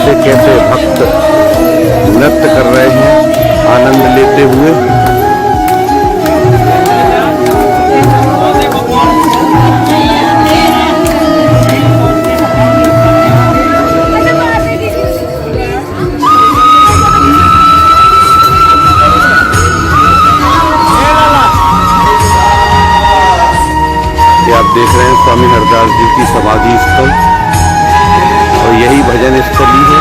कैसे कैसे भक्त नृत्य कर रहे हैं आनंद लेते हुए। ये आप देख रहे हैं स्वामी हरदास जी की समाधि स्थल और यही भजन स्थली है।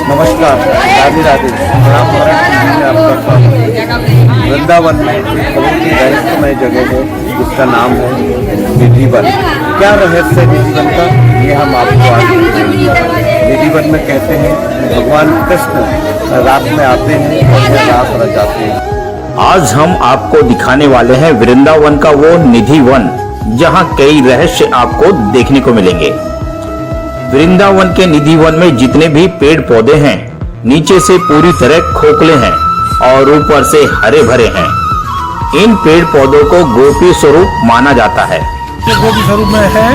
नमस्कार, राधे राधे। प्रणाम में आपका स्वागत। वृंदावन में बहुत ही रहस्यमय जगह है जिसका नाम है निधि वन। क्या रहस्य है निधि वन का, ये हम आपको आज निधि वन में कहते हैं भगवान कृष्ण रात में आते हैं और यह रात रचाते हैं। आज हम आपको दिखाने वाले हैं वृंदावन का वो निधि वन, जहाँ कई रहस्य आपको देखने को मिलेंगे। वृंदावन के निधि वन में जितने भी पेड़ पौधे हैं, नीचे से पूरी तरह खोखले हैं और ऊपर से हरे भरे हैं। इन पेड़ पौधों को गोपी स्वरूप माना जाता है। ये गोपी स्वरूप में है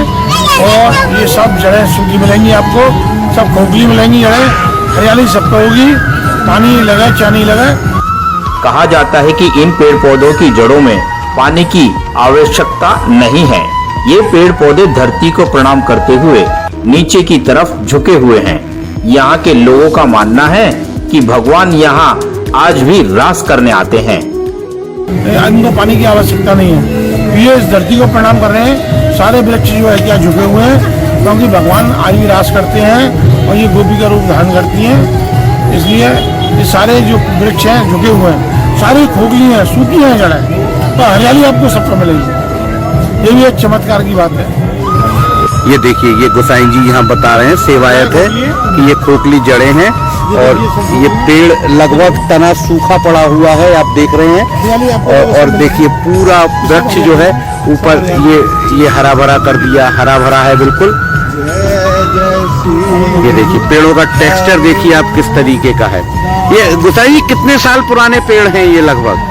और ये सब जड़ें सूखी मिलेंगी आपको, सब खोखली मिलेंगी जड़ें, हरियाली सबको होगी, पानी लगे चाहे नहीं लगे। कहा जाता है कि इन पेड़ पौधों की जड़ों में पानी की आवश्यकता नहीं है। ये पेड़ पौधे धरती को प्रणाम करते हुए नीचे की तरफ झुके हुए हैं। यहाँ के लोगों का मानना है कि भगवान यहाँ आज भी रास करने आते हैं। इनको पानी की आवश्यकता नहीं है, ये इस धरती को प्रणाम कर रहे हैं। सारे वृक्ष जो है क्या झुके हुए हैं, क्योंकि भगवान आज भी रास करते हैं और ये गोपी का रूप धारण करती हैं। इसलिए ये सारे जो वृक्ष हैं झुके हुए हैं, सारी खोखली हैं, सूखी हैं जड़ें, तो हरियाली आपको सबको मिलेगी। ये भी एक चमत्कार की बात है। ये देखिए, ये गोसाई जी यहाँ बता रहे हैं, सेवायत है कि ये खोखली जड़ें हैं और ये पेड़ लगभग तना सूखा पड़ा हुआ है, आप देख रहे हैं। और देखिए पूरा वृक्ष जो है ऊपर ये हरा भरा कर दिया, हरा भरा है बिल्कुल। ये देखिए पेड़ों का टेक्सचर देखिए आप किस तरीके का है। ये गोसाई जी कितने साल पुराने पेड़ हैं ये लगभग?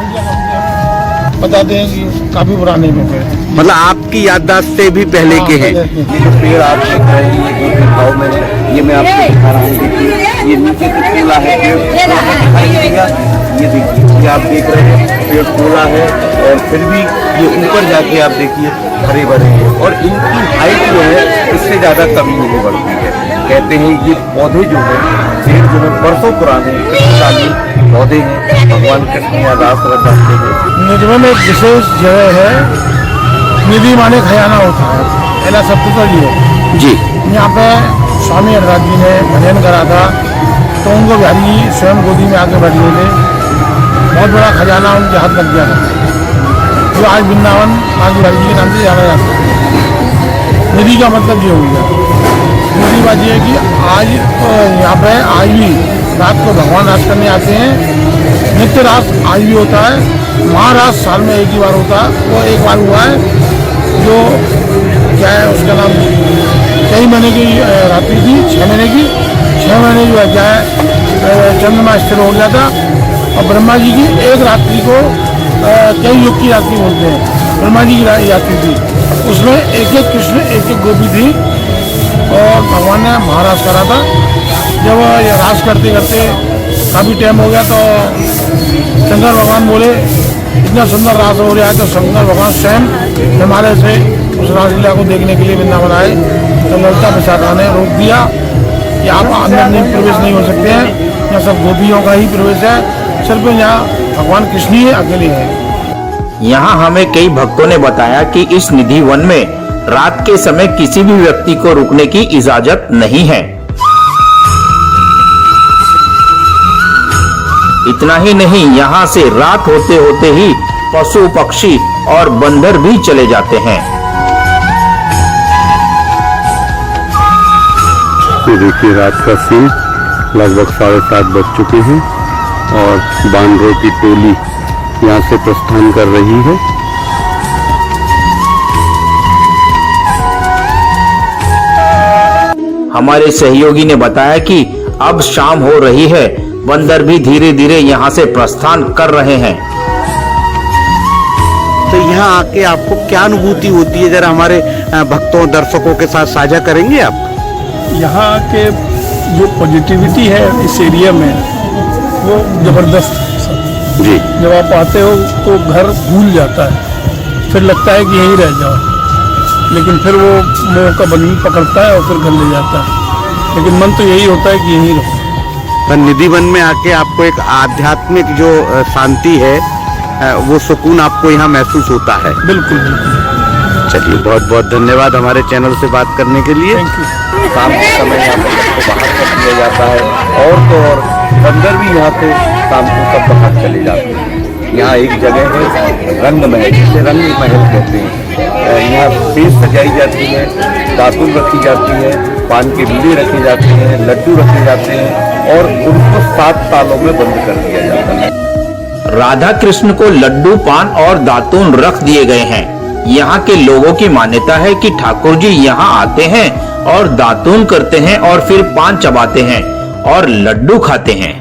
बताते हैं कि काफी पुराने पेड़, मतलब आपकी याददाश्त से भी पहले के हैं। ये जो पेड़ आप देख रहे हैं ये गोपी भाव में, ये मैं आपको दिखा रहा हूँ। देखिए ये नीचे से फूला है पेड़, ये देखिए, ये आप देख रहे हैं पेड़ फूला है और फिर भी ये ऊपर जाके आप देखिए हरे भरे हैं और इनकी हाइट जो है इससे ज्यादा कभी नहीं बढ़ती है। कहते हैं ये पौधे जो है पेड़ जो है बरसों पुराने पौधे हैं, भगवान कृष्ण या रास रचाते हैं। निधि में एक विशेष जगह है, निधि माने खजाना होता है, पहला शब्द तो ये है जी। यहाँ पे स्वामी हरदास जी ने भजन करा था तो उनको बिहारी जी स्वयं गोदी में आके बैठ गए थे। बहुत बड़ा खजाना उनके हाथ लग गया था, जो आज वृंदावन बांकी बिहारी जी के नाम से जाना जाता है। निधि का मतलब ये हो गया। दूसरी बात ये है कि आज यहाँ पे आज भी रात को भगवान रास करने आते हैं। नित्य रास आज भी होता है, महारास साल में एक ही बार होता है। वो एक बार हुआ है जो क्या है उसका नाम, कई महीने की रात्रि थी, 6 महीने की, 6 महीने जो है क्या है चंद्रमा स्थिर हो गया था और ब्रह्मा जी की एक रात्रि को कई युग की रात्रि बोलते हैं। ब्रह्मा जी की रात्रि थी, उसमें एक एक कृष्ण एक एक गोपी थी और भगवान ने महारास करा था। जब ये रास करते करते काफ़ी टाइम हो गया तो शंकर भगवान बोले इतना सुंदर रास हो रहा है, तो शंकर भगवान स्वयं हिमालय से उस रासलीला को देखने के लिए वृंदावन आए। तो ललिता विशाखा ने रोक दिया कि आप अंदर नहीं प्रवेश नहीं हो सकते हैं, यहाँ सब गोपियों का ही प्रवेश है, सिर्फ यहाँ भगवान कृष्ण ही अकेले हैं। यहाँ हमें कई भक्तों ने बताया कि इस निधि वन में रात के समय किसी भी व्यक्ति को रुकने की इजाजत नहीं है। इतना ही नहीं, यहाँ से रात होते होते ही पशु पक्षी और बंदर भी चले जाते हैं। ये देखिए रात का सीन, लगभग 7:30 बज चुके हैं और बानरों की टोली यहाँ से प्रस्थान कर रही है। हमारे सहयोगी ने बताया कि अब शाम हो रही है, बंदर भी धीरे धीरे यहाँ से प्रस्थान कर रहे हैं। तो यहाँ आके आपको क्या अनुभूति होती है, जरा हमारे भक्तों दर्शकों के साथ साझा करेंगे आप? यहाँ के जो पॉजिटिविटी है इस एरिया में वो ज़बरदस्त है। जी। जब आप आते हो तो घर भूल जाता है, फिर लगता है कि यहीं रह जाओ, लेकिन फिर वो मोह का बंधन पकड़ता है और फिर घर ले जाता है, लेकिन मन तो यही होता है कि यहीं रहो। पर निधि वन में आके आपको एक आध्यात्मिक जो शांति है वो सुकून आपको यहाँ महसूस होता है? बिल्कुल बिल्कुल। चलिए, बहुत बहुत धन्यवाद हमारे चैनल से बात करने के लिए। Thank you. शाम के समय यहाँ पर सबको बाहर कर दिया जाता है, और तो और बंदर भी यहाँ पे शाम को सब बाहर चले जाते हैं। यहाँ एक जगह है रंग महल, जिसे रंग महल कहते हैं। यहाँ पेश सजाई जाती है, दातुन रखी जाती है, पान के बीड़े रखे जाते हैं, लड्डू रखे जाते हैं, और उनको 7 तालों में बंद कर दिया जाता है। राधा कृष्ण को लड्डू, पान और दातून रख दिए गए हैं। यहाँ के लोगों की मान्यता है कि ठाकुर जी यहाँ आते हैं और दातून करते हैं और फिर पान चबाते हैं और लड्डू खाते हैं।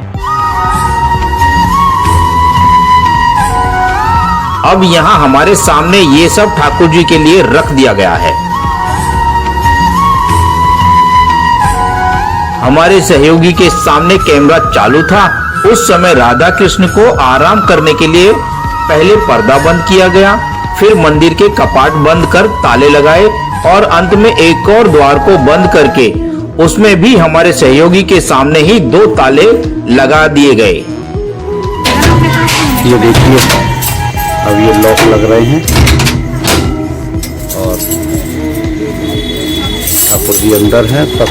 अब यहाँ हमारे सामने ये सब ठाकुर जी के लिए रख दिया गया है। हमारे सहयोगी के सामने कैमरा चालू था। उस समय राधा कृष्ण को आराम करने के लिए पहले पर्दा बंद किया गया, फिर मंदिर के कपाट बंद कर ताले लगाए और अंत में एक और द्वार को बंद करके उसमें भी हमारे सहयोगी के सामने ही 2 ताले लगा दिए गए। ये देखिए, अब ये लॉक लग रहे हैं और ठाकुर जी अंदर हैं। सब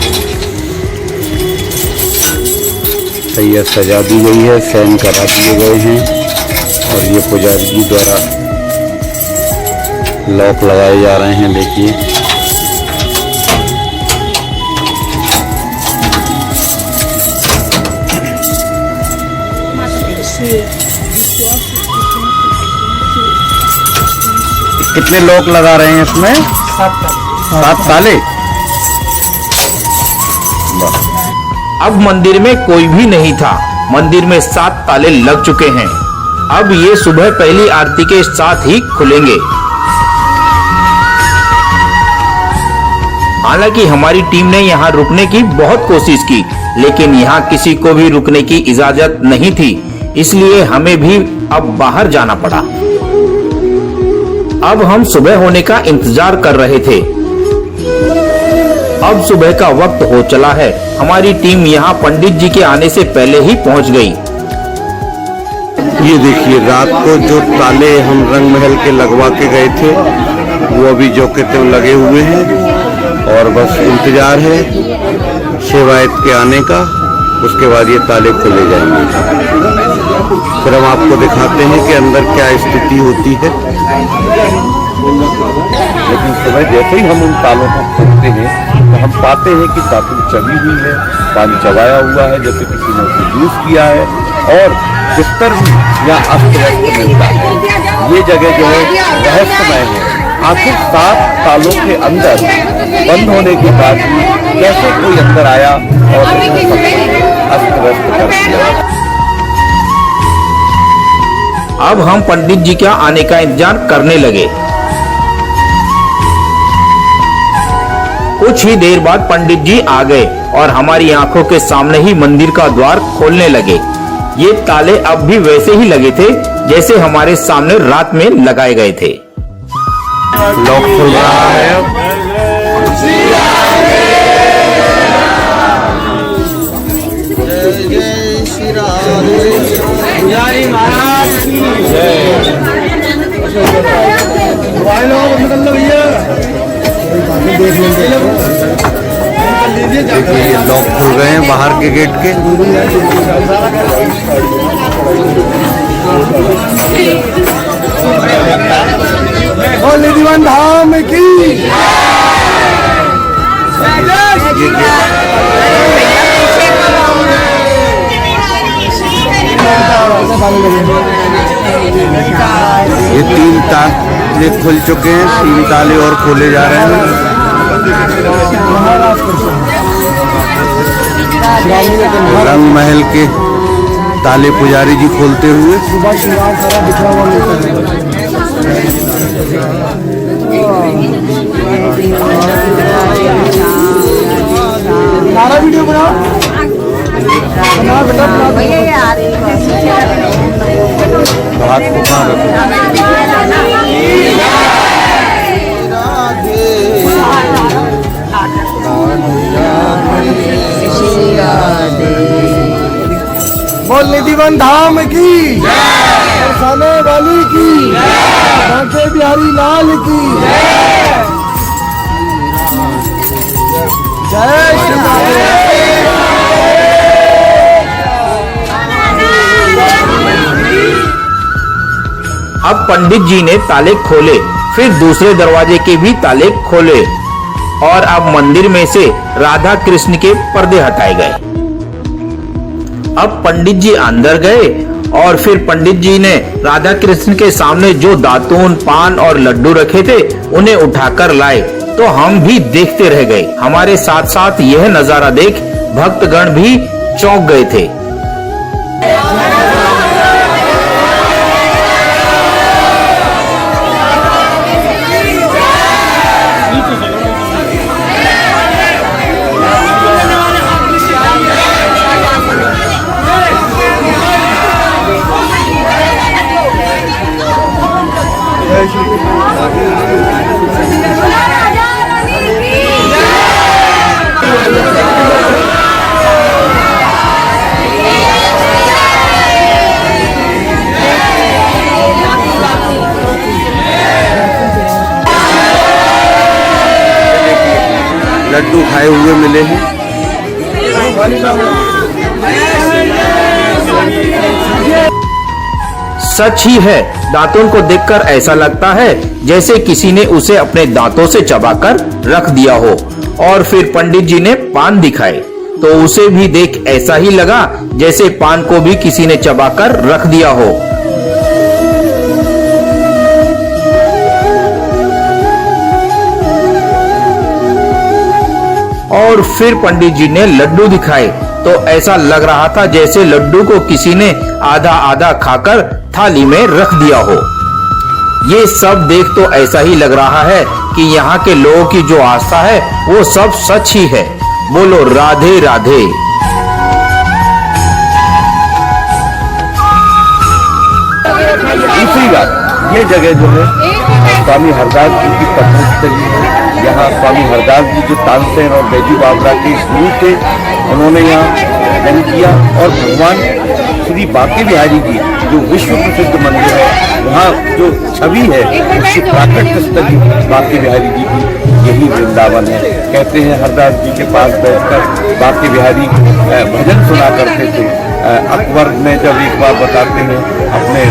तैयार सजा दी गई है, शयन करा दिए गए हैं और ये पुजारी जी द्वारा लॉक लगाए जा रहे हैं। देखिए, कितने लॉक लगा रहे हैं इसमें? 7 ताले। अब मंदिर में कोई भी नहीं था। मंदिर में 7 ताले लग चुके हैं। अब ये सुबह पहली आरती के साथ ही खुलेंगे। हालांकि हमारी टीम ने यहाँ रुकने की बहुत कोशिश की, लेकिन यहाँ किसी को भी रुकने की इजाजत नहीं थी, इसलिए हमें भी अब बाहर जाना पड़ा। अब हम सुबह होने का इंतजार कर रहे थे। अब सुबह का वक्त हो चला है। हमारी टीम यहाँ पंडित जी के आने से पहले ही पहुँच गई। ये देखिए, रात को जो ताले हम रंग महल के लगवा के गए थे वो अभी जो के त्यों लगे हुए हैं और बस इंतजार है सेवायत के आने का। उसके बाद ये ताले खोले जाएंगे। फिर हम आपको दिखाते हैं कि अंदर क्या स्थिति होती है। लेकिन सुबह जैसे ही हम उन तालों को खोलते हैं तो हम पाते हैं कि दातुन चबी हुई है, पान चबाया हुआ है जैसे किसी ने उसे यूज किया है, और बिस्तर भी यहाँ अस्त व्यस्त मिलता है। ये जगह जो है रहस्यमय है। आखिर 7 तालों के अंदर बंद होने के बाद भी कैसे कोई अंदर आया और अस्त व्यस्त कर दिया। अब हम पंडित जी के आने का इंतजार करने लगे। कुछ ही देर बाद पंडित जी आ गए और हमारी आंखों के सामने ही मंदिर का द्वार खोलने लगे। ये ताले अब भी वैसे ही लगे थे जैसे हमारे सामने रात में लगाए गए थे। लॉक खुल रहा है अब। देखिए, ये लॉक खुल गए हैं बाहर के गेट के। निधि वन धाम की ये 3 ताले खुल चुके हैं, 3 ताले और खोले जा रहे हैं। रंग महल के ताले पुजारी जी खोलते हुए। सारा वीडियो बनाओ बेटा भैया यार हाथ को कहाँ रखो? बोल निधिवन धाम की बरसाने वाली की बांके बिहारी लाल की जय श्री राधे। अब पंडित जी ने ताले खोले, फिर दूसरे दरवाजे के भी ताले खोले और अब मंदिर में से राधा कृष्ण के पर्दे हटाए गए। अब पंडित जी अंदर गए और फिर पंडित जी ने राधा कृष्ण के सामने जो दातून, पान और लड्डू रखे थे उन्हें उठाकर लाए, तो हम भी देखते रह गए। हमारे साथ साथ यह नजारा देख भक्तगण भी चौंक गए थे। लड्डू खाए हुए मिले हैं। सच ही है, दांतों को देखकर ऐसा लगता है जैसे किसी ने उसे अपने दांतों से चबाकर रख दिया हो। और फिर पंडित जी ने पान दिखाए तो उसे भी देख ऐसा ही लगा जैसे पान को भी किसी ने चबाकर रख दिया हो। और फिर पंडित जी ने लड्डू दिखाए तो ऐसा लग रहा था जैसे लड्डू को किसी ने आधा आधा खाकर थाली में रख दिया हो। ये सब देख तो ऐसा ही लग रहा है कि यहाँ के लोगों की जो आस्था है वो सब सच ही है। बोलो राधे राधे। दूसरी बात, ये जगह जो है स्वामी हरदास जी की तपस्थली है। यहाँ स्वामी हरदास जी जो तानसेन और बैजू बावरा के गुरु थे, उन्होंने यहाँ जन्म किया। और भगवान श्री बांके बिहारी जी जो विश्व प्रसिद्ध मंदिर है, वहाँ जो छवि है उसकी प्राकट्य स्थली बांके बिहारी जी की यही वृंदावन है। कहते हैं हरदास जी के पास बैठकर बांके बिहारी भजन सुना करते थे। अकबर ने जब एक बार बताते हैं अपने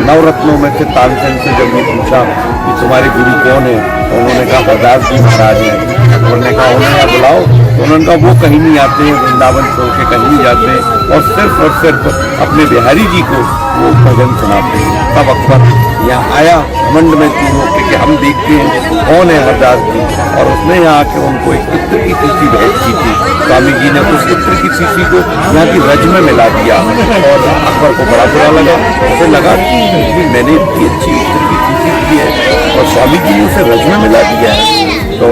नवरत्नों में से तानसेन से जब ये पूछा कि तुम्हारे गुरु कौन है, तो उन्होंने कहा हरदास जी महाराज हैं। अकबर ने कहा उन्हें यहाँ बुलाओ, तो उन्होंने कहा वो कहीं नहीं आते हैं, वृंदावन छोड़ के कहीं नहीं जाते हैं और सिर्फ अपने बिहारी जी को वो भजन सुनाते हैं। तब अकबर यहाँ आया घमंड में चूर होकर कि हम देखते हैं कौन है हरदास जी, और उसने यहाँ आके उनको एक इत्र की शीशी भेंट की थी। स्वामी जी ने उस इत्र की शीशी को यहाँ की रज में मिला दिया और अकबर को बड़ा बुरा लगा। उसे लगा कि मैंने इतनी अच्छी इत्र की शीशी दी है और स्वामी जी ने उसे रज में मिला दिया है। तो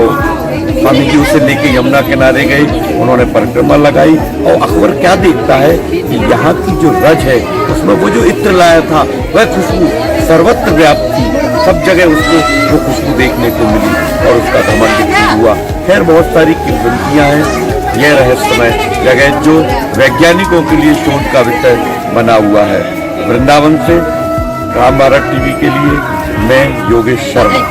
स्वामी जी उसे लेके यमुना किनारे गए, उन्होंने परिक्रमा लगाई और अकबर क्या देखता है कि यहाँ की जो रज है उसमें वो जो इत्र लाया था वह खुशबू सर्वत्र व्याप्त थी। सब जगह उसको वो खुशबू देखने को मिली और उसका घमंड हुआ। खैर बहुत सारी किंवदंतियां हैं। यह रहस्यमय जगह जो वैज्ञानिकों के लिए शोध का विषय बना हुआ है। वृंदावन से राम भारत टीवी के लिए मैं योगेश शर्मा।